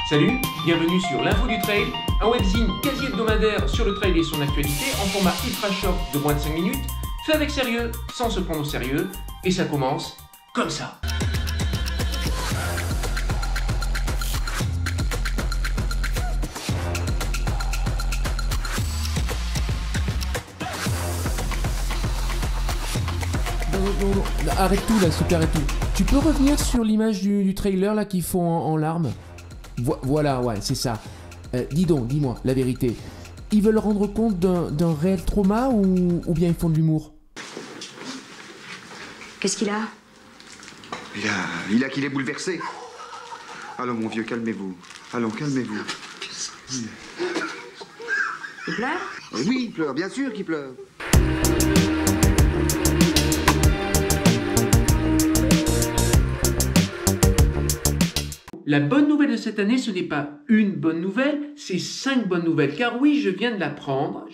Salut, bienvenue sur l'Info du Trail, un webzine quasi hebdomadaire sur le trail et son actualité en format ultra short de moins de 5 minutes, fait avec sérieux, sans se prendre au sérieux, et ça commence comme ça. Non, arrête tout là, super, arrête tout. Tu peux revenir sur l'image du trailer là qu'ils font en larmes? Voilà, ouais, c'est ça. Dis donc, dis-moi, la vérité. Ils veulent rendre compte d'un réel trauma ou bien ils font de l'humour? Qu'est-ce qu'il a? Il a qu'il est bouleversé. Allons, mon vieux, calmez-vous. Allons, calmez-vous. Il pleure? Oui, il pleure, bien sûr qu'il pleure. La bonne nouvelle de cette année, ce n'est pas une bonne nouvelle, c'est 5 bonnes nouvelles. Car oui, je viens de l'apprendre,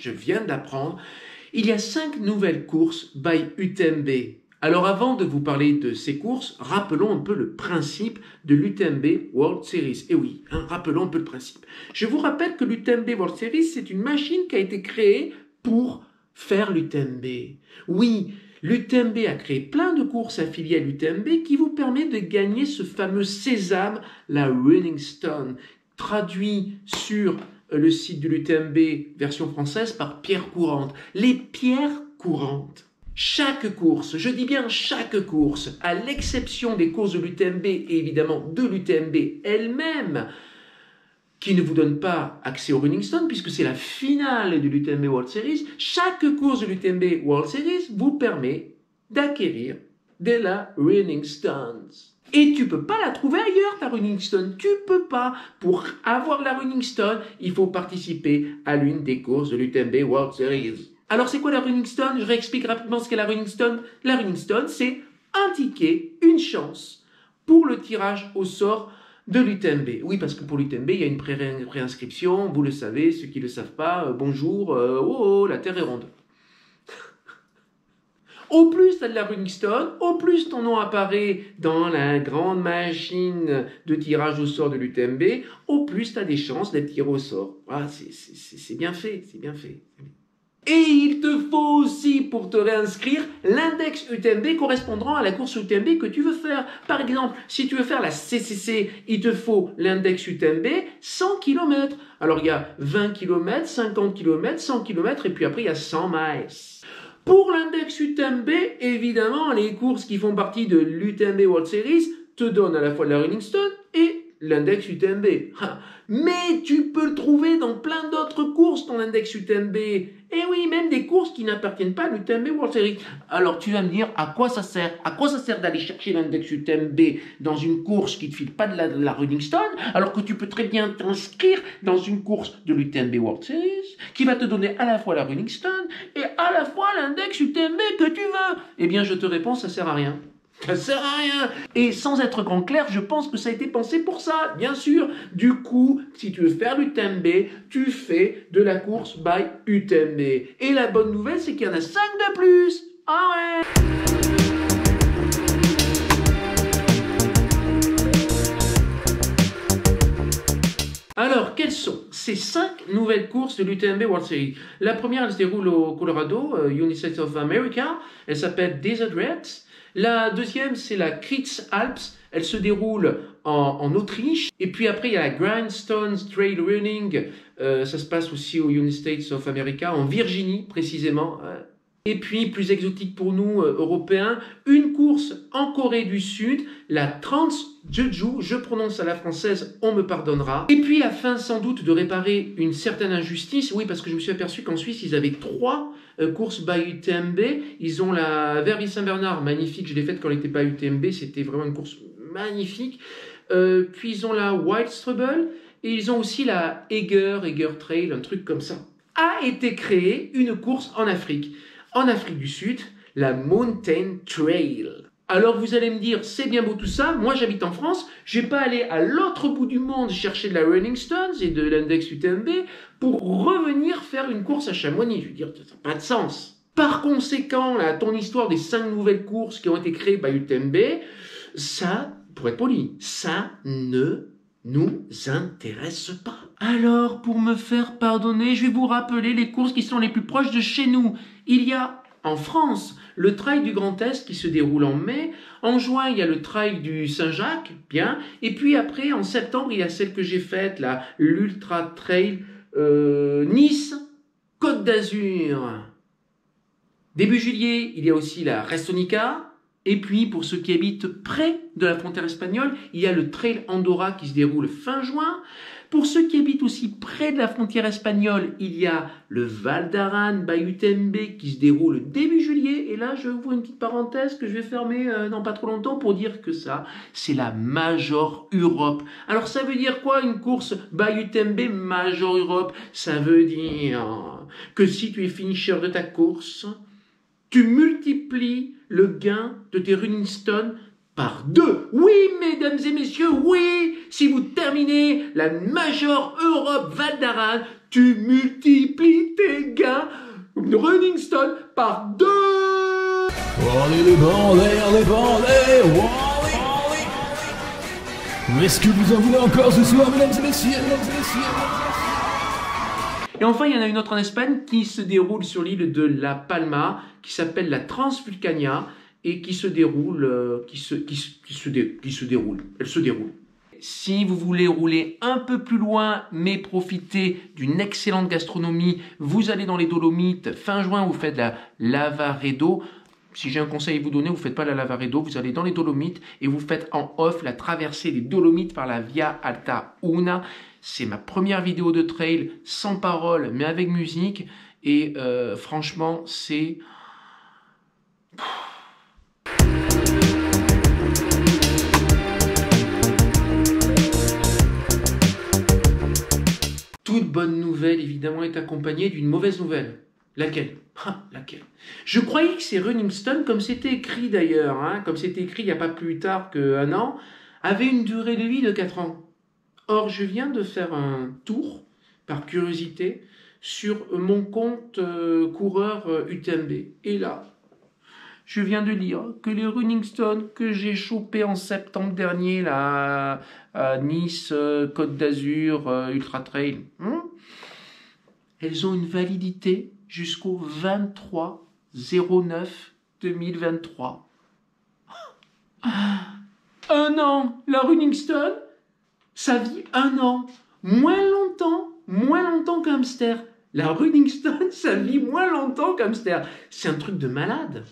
il y a 5 nouvelles courses by UTMB. Alors avant de vous parler de ces courses, rappelons un peu le principe de l'UTMB World Series. Et oui, rappelons un peu le principe. Je vous rappelle que l'UTMB World Series, c'est une machine qui a été créée pour faire l'UTMB. Oui, l'UTMB a créé plein de courses affiliées à l'UTMB qui vous permet de gagner ce fameux sésame, la Running Stone, traduit sur le site de l'UTMB version française par pierres courantes. Les pierres courantes. Chaque course, je dis bien chaque course, à l'exception des courses de l'UTMB et évidemment de l'UTMB elle-même, qui ne vous donne pas accès au Running Stone puisque c'est la finale de l'UTMB World Series, chaque course de l'UTMB World Series vous permet d'acquérir de la Running Stones. Et tu peux pas la trouver ailleurs, ta Running Stone. Tu peux pas. Pour avoir la Running Stone, il faut participer à l'une des courses de l'UTMB World Series. Alors c'est quoi la Running Stone? Je réexplique rapidement ce qu'est la Running Stone. La Running Stone, c'est un ticket, une chance pour le tirage au sort de l'UTMB. Oui, parce que pour l'UTMB, il y a une préinscription, vous le savez, ceux qui ne le savent pas, bonjour, la Terre est ronde. Au plus tu as de la Running Stone, au plus ton nom apparaît dans la grande machine de tirage au sort de l'UTMB, au plus tu as des chances d'être tiré au sort. Ah, c'est bien fait, c'est bien fait. Et il te faut aussi, pour te réinscrire, l'index UTMB correspondant à la course UTMB que tu veux faire. Par exemple, si tu veux faire la CCC, il te faut l'index UTMB 100 km. Alors il y a 20 km, 50 km, 100 km et puis après il y a 100 miles. Pour l'index UTMB, évidemment, les courses qui font partie de l'UTMB World Series te donnent à la fois la Running Stone et l'index UTMB. Mais tu peux le trouver dans plein d'autres courses, ton index UTMB. Et oui, même des courses qui n'appartiennent pas à l'UTMB World Series. Alors tu vas me dire, à quoi ça sert? À quoi ça sert d'aller chercher l'index UTMB dans une course qui ne te file pas de la Running Stone, alors que tu peux très bien t'inscrire dans une course de l'UTMB World Series, qui va te donner à la fois la Running Stone et à la fois l'index UTMB que tu veux? Eh bien, je te réponds, ça sert à rien. Ça sert à rien. Et sans être grand clair, je pense que ça a été pensé pour ça, bien sûr. Du coup, si tu veux faire l'UTMB, tu fais de la course by UTMB. Et la bonne nouvelle, c'est qu'il y en a 5 de plus. Ah ouais. Alors, quelles sont ces 5 nouvelles courses de l'UTMB World Series? La première, elle se déroule au Colorado, United States of America. Elle s'appelle Desert Rats. La deuxième, c'est la Kritz Alps. Elle se déroule en Autriche. Et puis après, il y a la Grindstones Trail Running. Ça se passe aussi aux United States of America, en Virginie précisément. Et puis, plus exotique pour nous, Européens, une course en Corée du Sud, la Trans Jeju, je prononce à la française, on me pardonnera. Et puis, afin sans doute de réparer une certaine injustice, oui, parce que je me suis aperçu qu'en Suisse, ils avaient 3 courses by UTMB. Ils ont la Verbier Saint-Bernard, magnifique, je l'ai faite quand elle n'était pas UTMB, c'était vraiment une course magnifique. Puis, ils ont la White Strubble, et ils ont aussi la Eger Trail, un truc comme ça. A été créée une course en Afrique. En Afrique du Sud, la Mountain Trail. Alors vous allez me dire, c'est bien beau tout ça, moi j'habite en France, je vais pas aller à l'autre bout du monde chercher de la Running Stones et de l'index UTMB pour revenir faire une course à Chamonix. Je veux dire, ça n'a pas de sens. Par conséquent, là, ton histoire des 5 nouvelles courses qui ont été créées par UTMB, ça, pour être poli, ça ne nous intéresse pas. Alors, pour me faire pardonner, je vais vous rappeler les courses qui sont les plus proches de chez nous. Il y a en France le Trail du Grand Est qui se déroule en mai. En juin, il y a le Trail du Saint-Jacques, bien. Et puis après, en septembre, il y a celle que j'ai faite, là, l'Ultra Trail Nice, Côte d'Azur. Début juillet, il y a aussi la Restonica. Et puis, pour ceux qui habitent près de la frontière espagnole, il y a le Trail Andorra qui se déroule fin juin. Pour ceux qui habitent aussi près de la frontière espagnole, il y a le Val d'Aran by UTMB qui se déroule début juillet. Et là, je vous une petite parenthèse que je vais fermer dans pas trop longtemps pour dire que ça, c'est la Major Europe. Alors, ça veut dire quoi une course by UTMB Major Europe? Ça veut dire que si tu es finisher de ta course, tu multiplies le gain de tes running stones par 2. Oui, mesdames et messieurs, oui, si vous terminez la Major Europe Val d'Aran, tu multiplies tes gains de running stones par 2. Allez les bandés, est-ce que vous en voulez encore ce soir, mesdames et messieurs? Et enfin, il y en a une autre en Espagne qui se déroule sur l'île de La Palma, qui s'appelle la Transvulcania et qui se déroule, elle se déroule. Si vous voulez rouler un peu plus loin, mais profiter d'une excellente gastronomie, vous allez dans les Dolomites. Fin juin, vous faites la Lavaredo. Si j'ai un conseil à vous donner, vous ne faites pas la Lavaredo, vous allez dans les Dolomites et vous faites en off la traversée des Dolomites par la Via Alta Una. C'est ma première vidéo de trail, sans parole, mais avec musique. Et franchement, c'est... Toute bonne nouvelle, évidemment, est accompagnée d'une mauvaise nouvelle. Laquelle? Laquelle? Je croyais que ces Running Stones, comme c'était écrit d'ailleurs, comme c'était écrit il n'y a pas plus tard qu'1 an, avaient une durée de vie de 4 ans. Or, je viens de faire un tour, par curiosité, sur mon compte coureur UTMB. Et là, je viens de lire que les Running Stones que j'ai chopés en septembre dernier, là, à Nice, Côte d'Azur, Ultra Trail, elles ont une validité jusqu'au 23/09/2023. 1 an, la Running Stone, ça vit 1 an, moins longtemps qu'un hamster. La Running Stone, ça vit moins longtemps qu'un hamster. C'est un truc de malade.